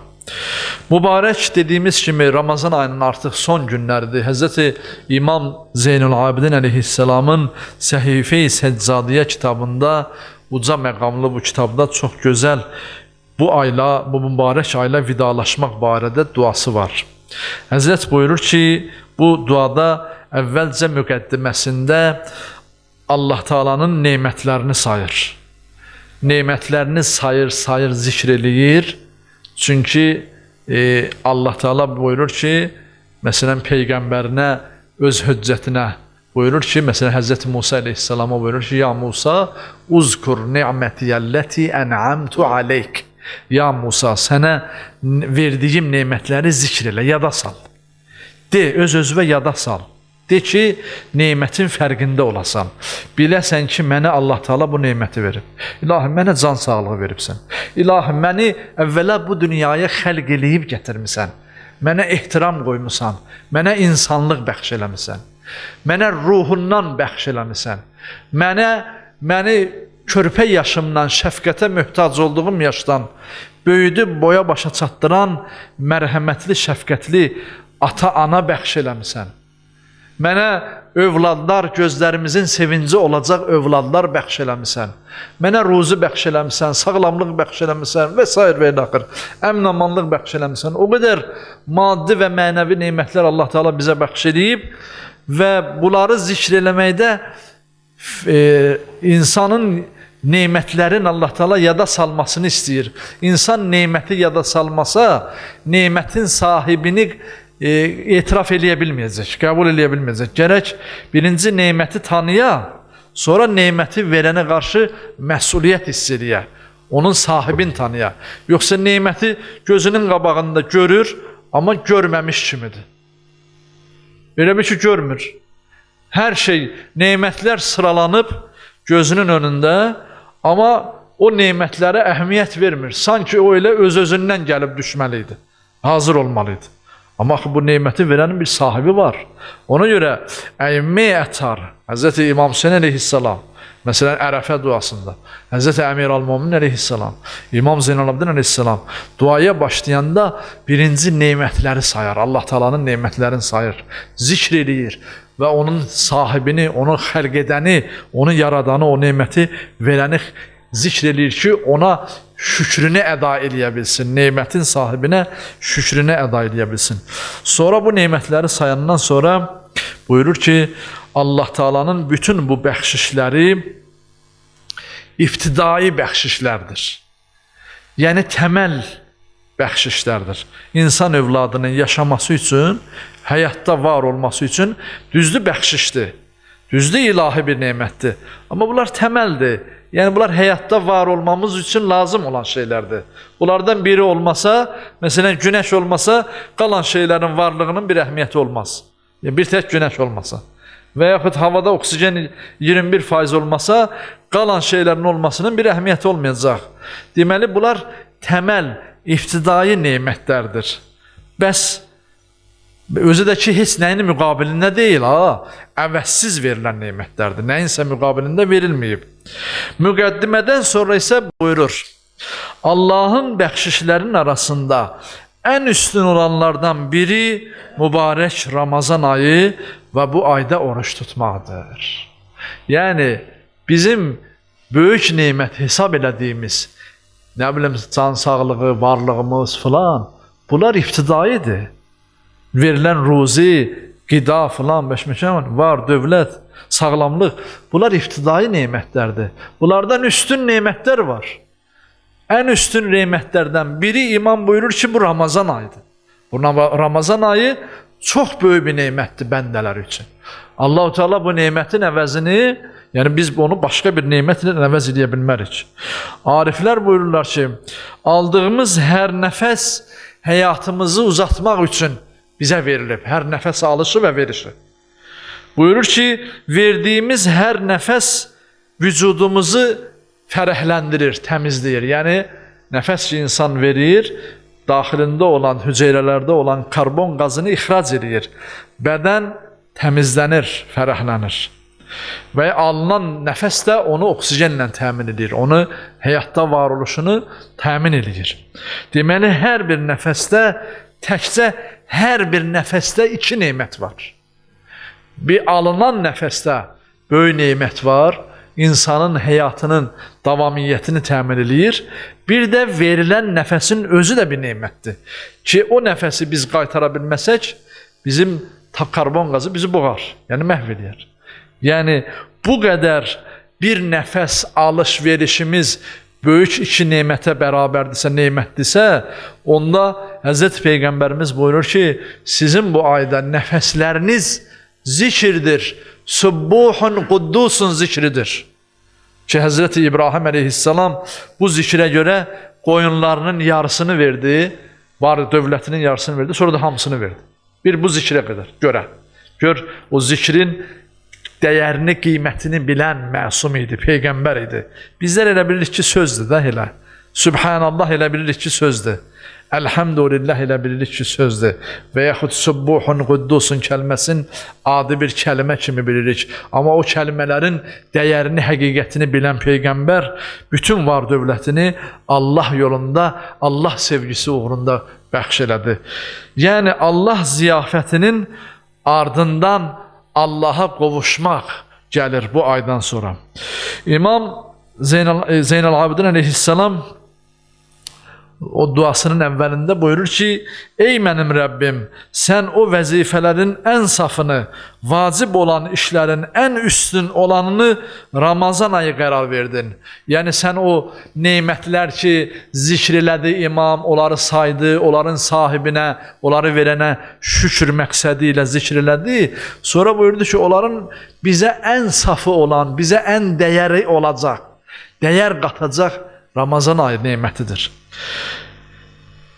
Mübarək dediyimiz kimi Ramazan ayının artıq son günləridir. Həzrəti İmam Zeynul-Abidin əleyhissalamın Səhifə-i Səccadiyə kitabında, uca məqamlı bu kitabda çox gözəl bu ayla, bu mübarək ayla vidalaşmaq barədə duası var. Həzrət buyurur ki, bu duada əvvəlcə müqəddiməsində Allah Taala'nın nemətlərini sayır. Nemətlərini sayır, zikr eləyir. Çünki Allah Teala buyurur ki, məsələn Peyğəmbərinə, öz hüccətinə buyurur ki, məsələn Həzrəti Musa əleyhissalama buyurur ki, Ya Musa, uzkur ni'mətiyəlləti ən'amtu aleyk. Ya Musa, sənə verdiyim nemətləri zikr elə, yada sal. De, öz-özvə yada sal. De ki, neymətin fərqində olasan. Biləsən ki, mənə Allah Teala bu neyməti verib. İlahi, mənə can sağlığı veribsən. İlahi, məni əvvəla bu dünyaya xəlq eləyib gətirmisən. Mənə ehtiram qoymusan. Mənə insanlıq bəxş eləmisən. Mənə ruhundan bəxş eləmisən. Məni körpə yaşımdan şəfqətə möhtac olduğum yaşdan böyüdüb boya başa çatdıran mərhəmətli, şəfqətli ata-ana bəxş eləmisən. Mənə övladlar, gözlərimizin sevinci olacaq övladlar bəxş eləmisən. Mənə ruzi bəxş eləmisən, sağlamlıq bəxş eləmisən və s. və ilaxır. Əmin-amanlıq bəxş eləmisən. O qədər maddi və mənəvi nemətlər Allah Teala bizə bəxş edib və bunları zikr eləməkdə insanın nemətlərin Allah Teala yada salmasını istəyir. İnsan neməti yada salmasa, nemətin sahibini etiraf eləyə bilməyəcək, qəbul eləyə bilməyəcək. Gərək birinci neməti tanıya, sonra neməti verənə qarşı məsuliyyət hiss eləyə, onun sahibini tanıya. Yoxsa neməti gözünün qabağında görür, amma görməmiş kimidir. Belə bir ki, görmür. Hər şey, nemətlər sıralanıb gözünün önündə, amma o nemətlərə əhəmiyyət vermir. Sanki o elə öz-özündən gəlib düşməliydi, hazır olmalıydı. Amma bu neməti verənin bir sahibi var. Ona görə əymə ətar, Hz. İmam Hüseyin əleyhissalam, məsələn, Ərəfə duasında, Hz. Əmir Al-Mumin əleyhissalam, İmam Zeynalabdin əleyhissalam duaya başlayanda birinci nemətləri sayar, Allah Teala'nın nemətlərini sayır, zikr eləyir və onun sahibini, onu xəlq edəni, onu yaradanı, o neməti verəni zikr eləyir ki, ona şükrünü əda eləyə bilsin, nemətin sahibinə şükrünü əda eləyə bilsin. Sonra bu nemətləri sayandan sonra buyurur ki, Allah Teala'nın bütün bu bəxşişləri iftidai bəxşişlərdir. Yəni təməl bəxşişlərdir. İnsan övladının yaşaması üçün, həyatda var olması üçün düzdür bəxşişdir. Düzdür ilahi bir nemətdir. Amma bunlar təməldir. Yəni bunlar həyatda var olmamız üçün lazım olan şeylərdir. Bunlardan biri olmasa, məsələn günəş olmasa, qalan şeylərin varlığının bir əhəmiyyəti olmaz. Yəni, bir tək günəş olmasa və yaxud havada oksigen 21% olmasa, qalan şeylərin olmasının bir əhəmiyyəti olmayacaq. Deməli, bunlar təməl, iftidai nemətlərdir. Bəs özü də ki, heç nəyinin müqabilində deyil, əvəzsiz verilən nemətlərdir. Nəyinsə müqabilində verilməyib. Müqəddimədən sonra isə buyurur, Allahın bəxşişlərinin arasında ən üstün olanlardan biri mübarək Ramazan ayı və bu ayda oruç tutmaqdır. Yəni, bizim böyük nemət hesab elədiyimiz, nə bilim, can sağlığı, varlığımız filan, bunlar iftidaidir. Verilən ruzi, qida filan, beşməkan var, dövlət, sağlamlıq, bunlar iftidai nemətlərdir. Bunlardan üstün nemətlər var. Ən üstün nemətlərdən biri imam buyurur ki, bu Ramazan ayıdır. Bu Ramazan ayı çox böyük bir nemətdir bəndələr üçün. Allah-u Teala bu nemətin əvəzini, yəni biz onu başqa bir nemətlə əvəz edə bilmərik. Ariflər buyururlar ki, aldığımız hər nəfəs həyatımızı uzatmaq üçün bizə verilib, hər nəfəs alışı və verişi. Buyurur ki, verdiyimiz hər nəfəs vücudumuzu fərəhləndirir, təmizləyir. Yəni, nəfəs ki, insan verir, daxilində olan, hüceyrələrdə olan karbon qazını ixrac edir. Bədən təmizlənir, fərəhlənir. Və alınan nəfəs də onu oksigenlə təmin edir, onu həyatda varoluşunu təmin edir. Deməli, hər bir nəfəsdə, təkcə hər bir nəfəsdə iki nemət var. Bir alınan nəfəsdə böyük nemət var, insanın həyatının davamiyyətini təmin edir. Bir də verilən nəfəsin özü də bir nemətdir. Ki, o nəfəsi biz qaytara bilməsək, bizim karbon qazı bizi boğar, yəni məhv edir. Yəni, bu qədər bir nəfəs alış-verişimiz böyük iki nemətə bərabərdirsə, nemətdirsə, onda Həzrət Peyğəmbərimiz buyurur ki, sizin bu ayda nəfəsləriniz zikirdir, Subbuhun quddusun zikridir. Ki, Həzrət İbrahim əleyhissalam bu zikrə görə qoyunlarının yarısını verdi, var dövlətinin yarısını verdi, sonra da hamısını verdi. Bir bu zikrə qədər, gör, o zikrin dəyərini, qiymətini bilən məsum idi, Peyğəmbər idi. Bizlər elə bilirik ki, sözdür da elə. Sübhanallah elə bilirik ki, sözdür. Elhamdülillah ilə bilirik ki, sözdür. Və yaxud subbuhun, quddusun kəlməsin adi bir kəlmə kimi bilirik. Amma o kəlmələrin dəyərini, həqiqətini bilən Peyğəmbər bütün var dövlətini Allah yolunda, Allah sevgisi uğrunda bəxş elədi. Yəni Allah ziyafətinin ardından Allaha qovuşmaq gəlir bu aydan sonra. İmam Zeynal Abidin əleyhissalam o duasının əvvəlində buyurur ki, ey mənim Rəbbim, sən o vəzifələrin ən safını, vacib olan işlərin ən üstün olanını Ramazan ayı qərar verdin. Yəni sən o neymətlər ki, zikr elədi imam, onları saydı, onların sahibinə, onları verənə şükür məqsədi ilə zikr elədi. Sonra buyurdu ki, onların bizə ən safı olan, bizə ən dəyəri olacaq, dəyər qatacaq Ramazan ayı neymətidir.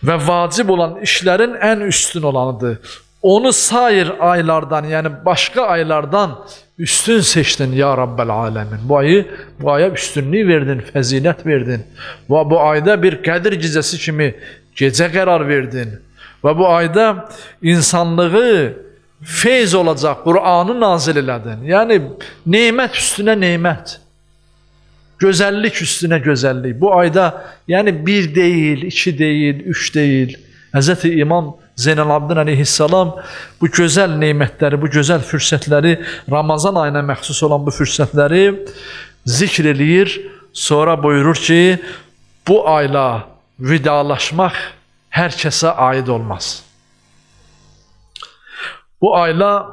Və vacib olan işlərin ən üstün olanıdır. Onu sair aylardan, yəni başqa aylardan üstün seçdin ya Rabbel Alemin. Bu aya üstünlük verdin, fəzilət verdin. Və bu ayda bir qədir gecəsi kimi gecə qərar verdin. Və bu ayda insanlığı feyz olacaq Qur'anı nazil elədin. Yəni neymət üstünə neymət. Gözəllik üstünə gözəllik. Bu ayda yəni bir deyil, iki deyil, üç deyil. Hz. İmam Zeynal Abidin əleyhissalam bu gözəl neymətləri, bu gözəl fürsətləri, Ramazan ayına məxsus olan bu fürsətləri zikr eləyir. Sonra buyurur ki, bu ayla vidalaşmaq hər kəsə aid olmaz. Bu ayla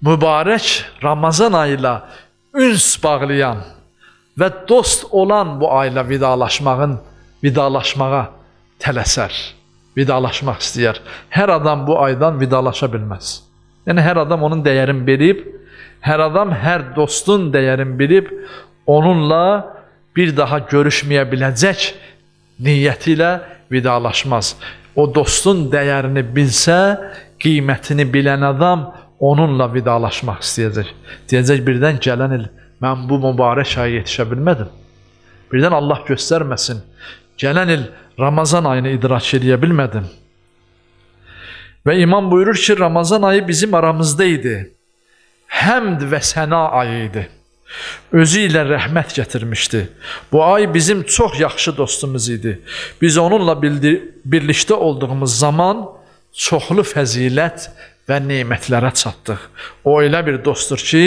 mübarək Ramazan ayıyla üns bağlayan və dost olan bu ayla vidalaşmağa tələsər, vidalaşmaq istəyər. Hər adam bu aydan vidalaşa bilməz. Yəni hər adam onun dəyərini bilib, hər adam hər dostun dəyərini bilib, onunla bir daha görüşməyə biləcək niyyəti ilə vidalaşmaz. O dostun dəyərini bilsə, qiymətini bilən adam onunla vidalaşmaq istəyəcək. Deyəcək, birdən gələn il mən bu mübarək aya yetişə bilmədim. Birdən Allah göstərməsin, gələn il Ramazan ayını idrak edə bilmədim. Və imam buyurur ki, Ramazan ayı bizim aramızda idi. Həmd və səna ayı idi. Özü ilə rəhmət gətirmişdi. Bu ay bizim çox yaxşı dostumuz idi. Biz onunla birlikdə olduğumuz zaman çoxlu fəzilət və neymətlərə çatdıq. O elə bir dostdur ki,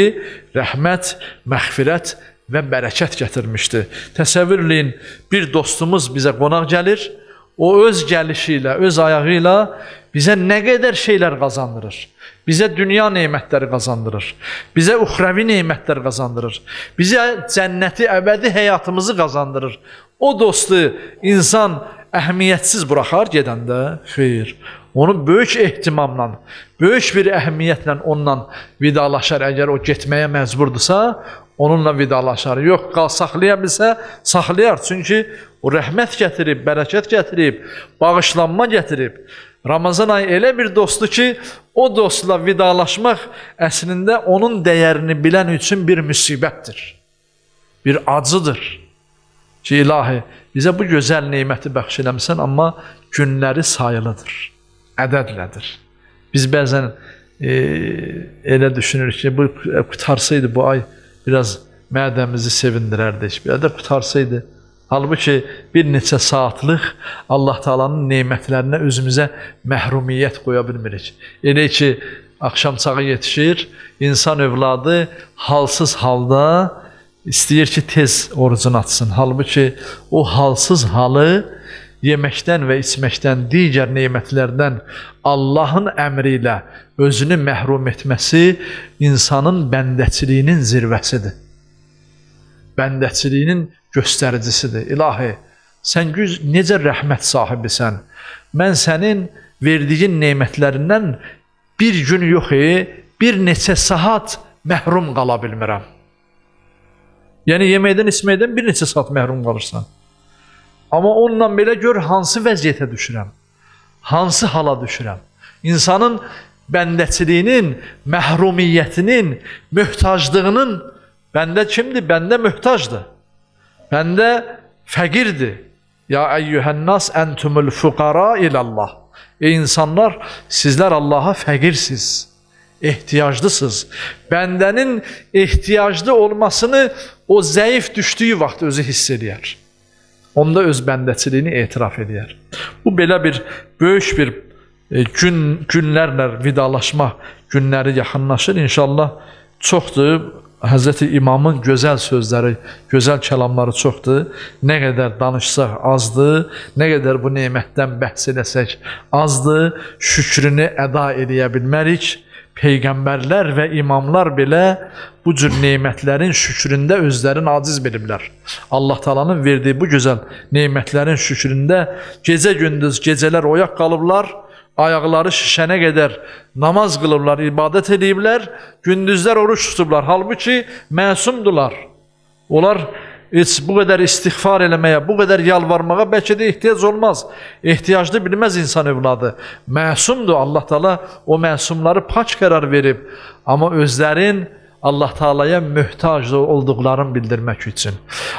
rəhmət, məğfirət və bərəkət gətirmişdi. Təsəvvür eləyin, bir dostumuz bizə qonaq gəlir, o öz gəlişi ilə, öz ayağı ilə bizə nə qədər şeylər qazandırır. Bizə dünya neymətləri qazandırır. Bizə uxravi neymətlər qazandırır. Bizə cənnəti, əbədi həyatımızı qazandırır. O dostu insan əhəmiyyətsiz buraxar gedəndə, xeyr. Onu böyük ehtimamla, böyük bir əhəmiyyətlə onunla vidalaşar. Əgər o getməyə məcburdursa, onunla vidalaşar. Yox, saxlaya bilsə, saxlayar. Çünki o rəhmət gətirib, bərəkət gətirib, bağışlanma gətirib. Ramazan ayı elə bir dostdur ki, o dostla vidalaşmaq əslində onun dəyərini bilən üçün bir müsibətdir, bir acıdır. Ki, ilahi, bizə bu gözəl neyməti bəxş eləmişsən, amma günləri sayılıdır, ədədlədir. Biz bəzən elə düşünürük ki, bu qutarsaydı bu ay biraz mədəmizi sevindirərdik, bir də qutarsaydı. Halbuki bir neçə saatlıq Allah Taala'nın neymətlərinə özümüzə məhrumiyyət qoya bilmirik. Elə ki, axşam çağı yetişir, insan övladı halsız halda istəyir ki, tez orucunu açsın. Halbuki o halsız halı yeməkdən və içməkdən, digər neymətlərdən Allahın əmri ilə özünü məhrum etməsi insanın bəndəçiliyinin zirvəsidir. Bəndəçiliyinin göstəricisidir. İlahi, sən necə rəhmət sahibisən? Mən sənin verdiyin neymətlərindən bir gün yox, bir neçə saat məhrum qala bilmirəm. Yəni, yeməkdən, içməkdən bir neçə saat məhrum qalırsan. Amma onunla belə gör, hansı vəziyyətə düşürəm, hansı hala düşürəm. İnsanın bəndəçiliyinin, məhrumiyyətinin, möhtaclığının, bəndə kimdir? Bəndə möhtacdır. Bəndə fəqirdir. Ya eyyühen nas entumul fuqara ilallah. Ey insanlar, sizler Allah'a fəqirsiniz, ehtiyaclısınız. Bəndənin ehtiyaclı olmasını o zəif düşdüyü vaxt özü hiss eləyər. Onda öz bəndəçiliyini etiraf edər. Bu belə bir böyük bir günlərlə vidalaşma günləri yaxınlaşır. İnşallah çoxdur. Həzrəti İmamın gözəl sözləri, gözəl kəlamları çoxdur. Nə qədər danışsaq azdır, nə qədər bu nemətdən bəhs edəsək azdır. Şükrünü əda edə bilmərik. Peyğəmbərlər və imamlar belə bu cür nemətlərin şükründə özlərini aciz biliblər. Allah Taala'nın verdiyi bu gözəl nemətlərin şükründə gecə-gündüz gecələr oyaq qalıblar. Ayaqları şişənə qədər namaz qılıblar, ibadət ediblər, gündüzlər oruç tutublar. Halbuki məsumdular. Onlar heç bu qədər istiğfar eləməyə, bu qədər yalvarmağa bəlkə də ehtiyac olmaz. Ehtiyaclı bilməz insan evladı. Məsumdur. Allah Taala o məsumları pak qərar verib. Amma özlərin Allah Taala'ya möhtac olduqlarını bildirmək üçün.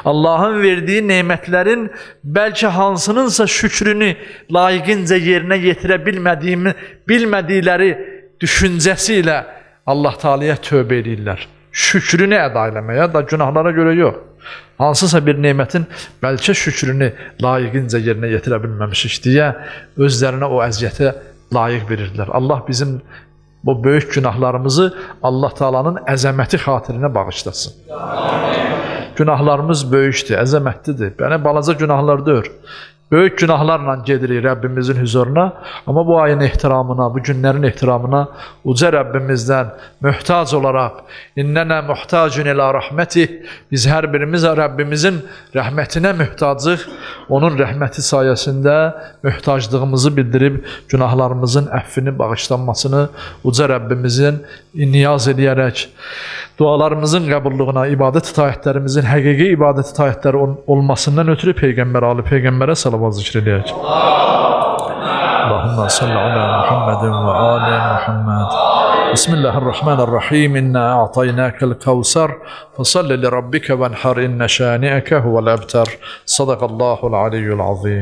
Allah'ın verdiyi nemətlərin bəlkə hansınınsa şükrünü layiqincə yerinə yetirə bilmədikləri düşüncəsi ilə Allah Taala'ya tövbə edirlər. Şükrünü əda eləməyə da günahlara görə yox. Hansısa bir nemətin bəlkə şükrünü layiqincə yerinə yetirə bilməmişik deyə özlərinə o əziyyətə layiq verirdilər. Allah bizim bu böyük günahlarımızı Allah Taala'nın əzəməti xatirinə bağışlasın. Günahlarımız böyükdür, əzəmətlidir. Yəni balaca günahlar deyil. Böyük günahlarla gedirik Rəbbimizin huzuruna. Amma bu ayın ehtiramına, bu günlərin ehtiramına uca Rəbbimizdən möhtac olaraq İnnənə muhtacun ilə rəhmətih. Biz hər birimiz Rəbbimizin rəhmətinə möhtacıq. Onun rəhməti sayəsində möhtaclığımızı bildirib günahlarımızın əffini, bağışlanmasını uca Rəbbimizin niyaz edərək dualarımızın qəbulluğuna, ibadət itaətlərimizin həqiqi ibadət itaətləri olmasından ötürü Peyğəmbərə salavat zikr edək. Allahümme salli ala Muhammedin ve ali Muhammed. Bismillahirrahmanirrahim. İnna a'taynâkel kevser. Fesalli li rabbike venhar inne şâni'eke huvel ebter. Sadakallahul aliyyul azim.